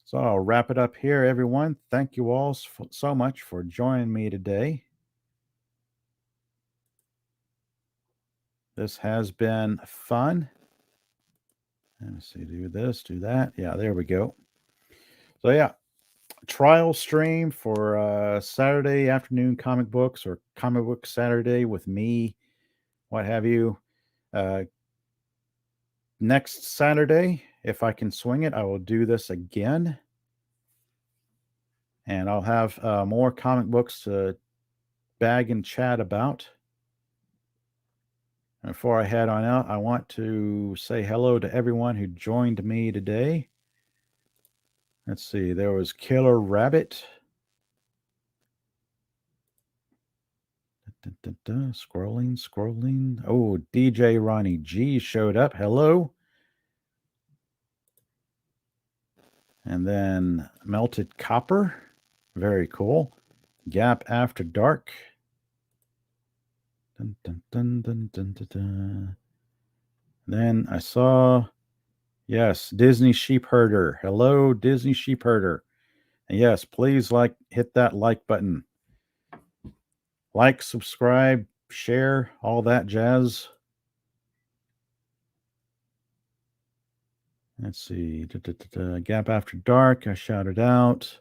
So I'll wrap it up here, everyone. Thank you all so much for joining me today. This has been fun. Let's see, do this, do that. Yeah, there we go. So, yeah, trial stream for Saturday afternoon comic books or Comic Book Saturday with me, what have you. Next Saturday, if I can swing it, I will do this again. And I'll have more comic books to bag and chat about. And before I head on out, I want to say hello to everyone who joined me today. Let's see, there was Killer Rabbit. Scrolling. Oh, DJ Ronnie G showed up. Hello. And then Melted Copper. Very cool. Gap After Dark. Dun, dun, dun, dun, dun, dun, dun. Then I saw, yes, Disney Sheepherder. Hello, Disney Sheepherder. And yes, please hit that like button. Like, subscribe, share, all that jazz. Let's see. Gap After Dark, I shouted out.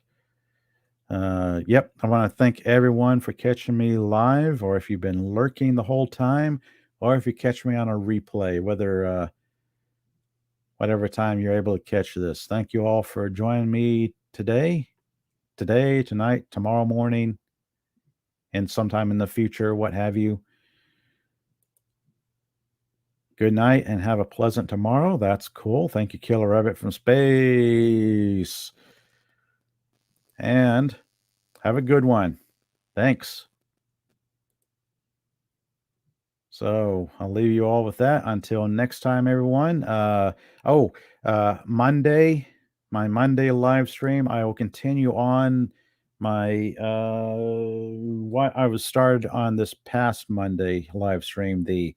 Yep, I want to thank everyone for catching me live, or if you've been lurking the whole time, or if you catch me on a replay, whatever time you're able to catch this. Thank you all for joining me today, tonight, tomorrow morning, and sometime in the future, what have you. Good night and have a pleasant tomorrow. That's cool. Thank you, Killer Rabbit from space. And have a good one. Thanks. So I'll leave you all with that until next time, everyone. Monday, my Monday live stream, I will continue on my what I was started on this past Monday live stream, the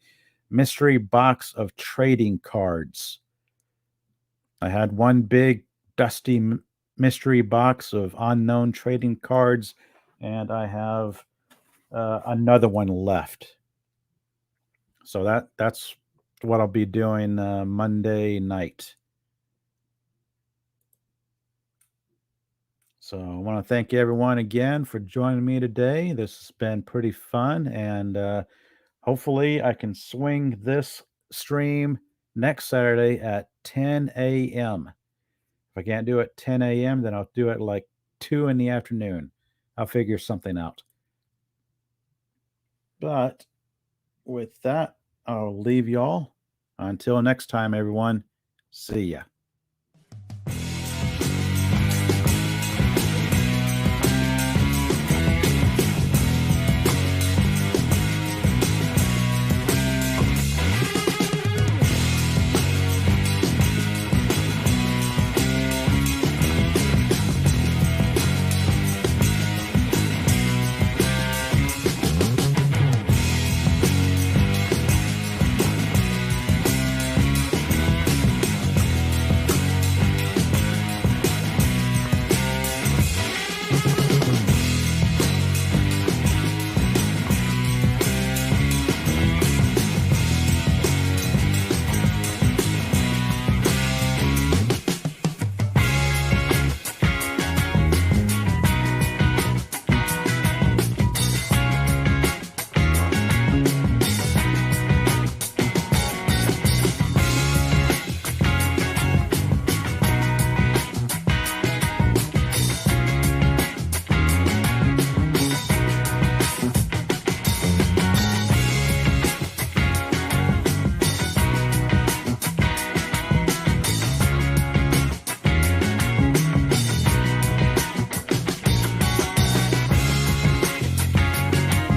mystery box of trading cards. I had one big dusty mystery box of unknown trading cards, and I have another one left. So that's what I'll be doing Monday night. So I want to thank everyone again for joining me today. This has been pretty fun, and hopefully I can swing this stream next Saturday at 10 a.m. If I can't do it 10 a.m., then I'll do it like 2 in the afternoon. I'll figure something out. But with that, I'll leave y'all. Until next time, everyone. See ya.